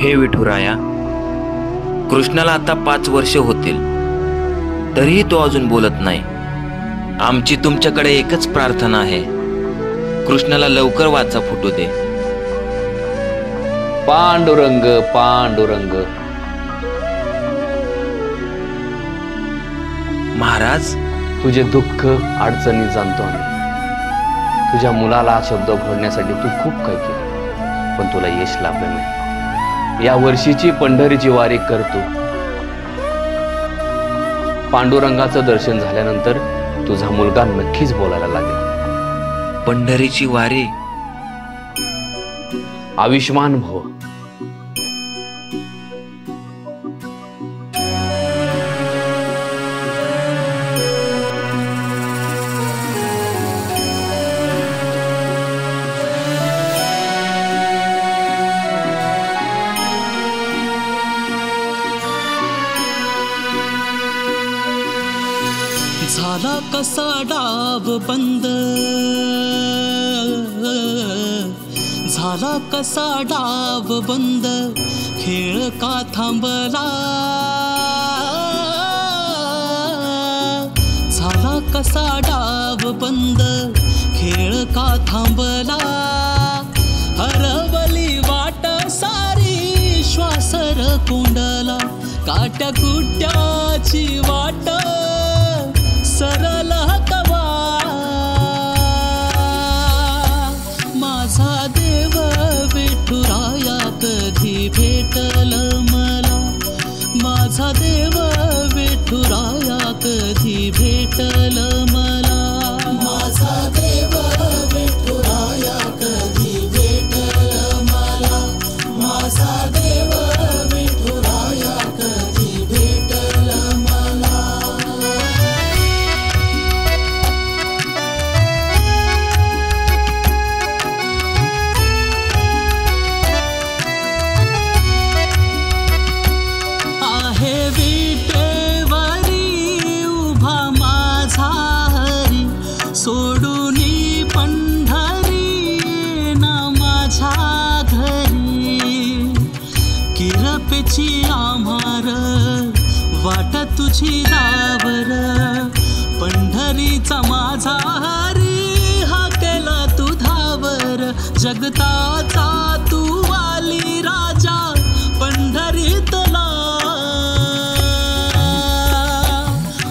हे विठुराया, कृष्णाला आता 5 वर्ष होतील, तरीही तो अजून बोलत नाही. आमची तुमच्याकडे एकच प्रार्थना आहे, कृष्णाला लवकर वाचा फुटू दे. पांडुरंग पांडुरंग. महाराज, तुझे दुःख अडचणी जाणतो आम्ही. तुझ्या मुलाला शब्द घोडण्यासाठी तू खूप काही केलं, पण तुला यश लाभलं नाही. या वर्षीची पंढरीची वारी करतो. पांडुरंगाचं दर्शन झाल्यानंतर तुझा मुलगा नक्कीच बोलायला लागेल. पंढरीची वारी? आयुष्मान भव. झाला कसा डाव बंद, झाला कसा डाव बंद, खेळ का थांबला. झाला कसा डाव बंद, खेळ का थांबला. हरवली वाट सारी, श्वासर कोंडला. काट्या कुट्याची वाट सरल कवा. माझा देव विठुराया कधी भेटल मला. माझा देव विठुराया कधी भेटल मला. माझा देव विठुराया कधी भेटल मला. माझा देव विठुराया कधी भेटल मला. सोडूनी पंढरी ना माझ्या घरी. किरपेची आम्हार वाट तुझी दावर. पंढरीचा माझा हरी हा केला तू धावर. जगताचा तू वाली राजा पंढरीतला.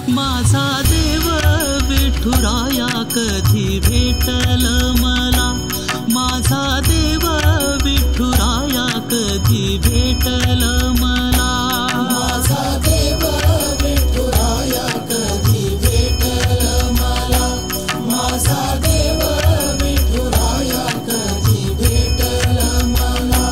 माझा देव विठुराया कधी भेटल मला. माझा देव विठुराया कधी भेटल मला. माझा देव विठुराया कधी भेटल मला. माझा देव विठुराया कधी भेटल मला.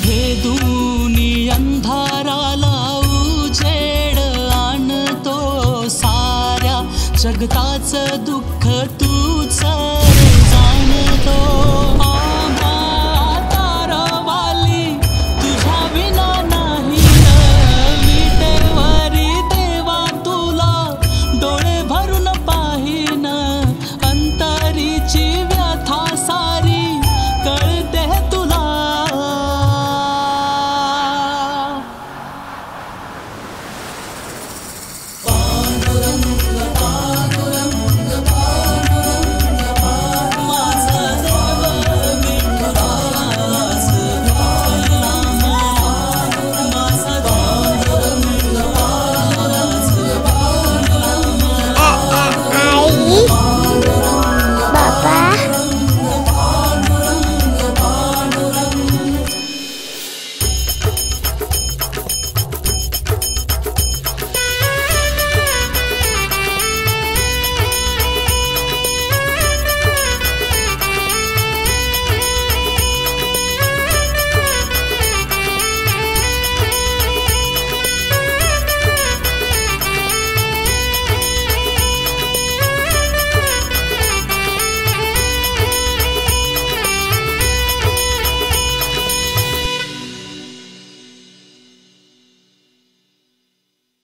भेदूनी अंधाराला उजेड आणतो साऱ्या जगताचं दुःख